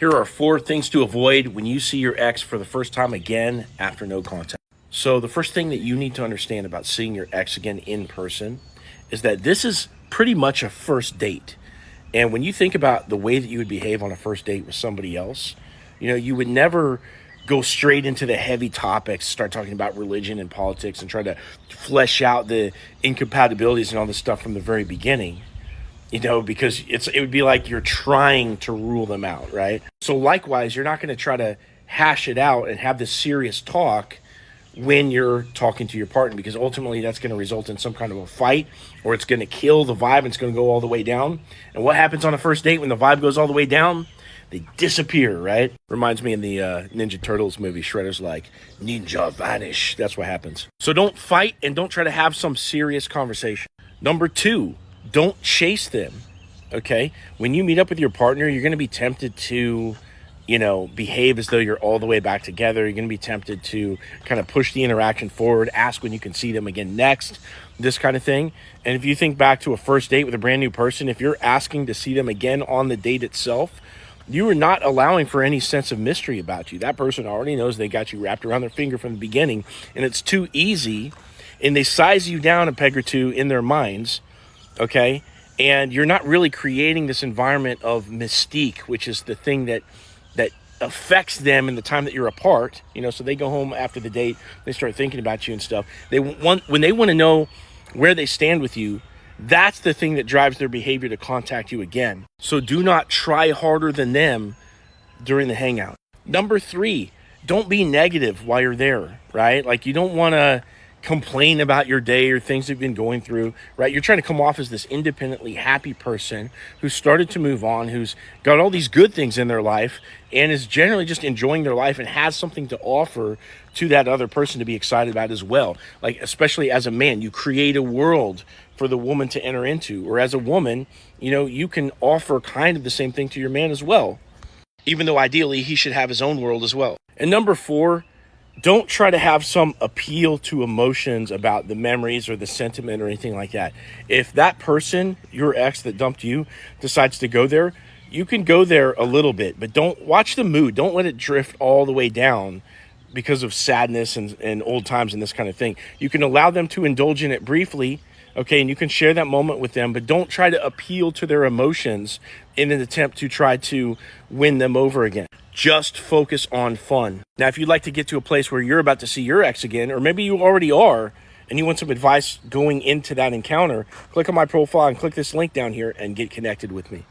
Here are 4 things to avoid when you see your ex for the first time again after no contact. So, the first thing that you need to understand about seeing your ex again in person is that this is pretty much a first date. And when you think about the way that you would behave on a first date with somebody else, you would never go straight into the heavy topics, start talking about religion and politics and try to flesh out the incompatibilities and all this stuff from the very beginning. Because it would be like you're trying to rule them out, right? So likewise, you're not going to try to hash it out and have this serious talk when you're talking to your partner, because ultimately that's going to result in some kind of a fight, or it's going to kill the vibe and it's going to go all the way down. And what happens on a first date when the vibe goes all the way down? They disappear, right? Reminds me in the Ninja Turtles movie, Shredder's like, ninja vanish. That's what happens. So don't fight and don't try to have some serious conversation. Number 2, don't chase them, okay? When you meet up with your partner, you're going to be tempted to, behave as though you're all the way back together. You're going to be tempted to kind of push the interaction forward, ask when you can see them again next, this kind of thing. And if you think back to a first date with a brand new person, if you're asking to see them again on the date itself, you are not allowing for any sense of mystery about you. That person already knows they got you wrapped around their finger from the beginning, and it's too easy, and they size you down a peg or two in their minds, okay? And you're not really creating this environment of mystique, which is the thing that affects them in the time that you're apart. So they go home after the date, they start thinking about you and stuff. When they want to know where they stand with you, that's the thing that drives their behavior to contact you again. So do not try harder than them during the hangout. Number 3, don't be negative while you're there, right? Like, you don't want to complain about your day or things you've been going through, right? You're trying to come off as this independently happy person who started to move on, who's got all these good things in their life and is generally just enjoying their life and has something to offer to that other person to be excited about as well. Like, especially as a man, you create a world for the woman to enter into, or as a woman, you can offer kind of the same thing to your man as well, even though ideally he should have his own world as well. And number 4, don't try to have some appeal to emotions about the memories or the sentiment or anything like that. If that person, your ex that dumped you, decides to go there, you can go there a little bit, but don't watch the mood. Don't let it drift all the way down because of sadness and old times and this kind of thing. You can allow them to indulge in it briefly, okay, and you can share that moment with them, but don't try to appeal to their emotions in an attempt to try to win them over again. Just focus on fun. Now, if you'd like to get to a place where you're about to see your ex again, or maybe you already are, and you want some advice going into that encounter, click on my profile and click this link down here and get connected with me.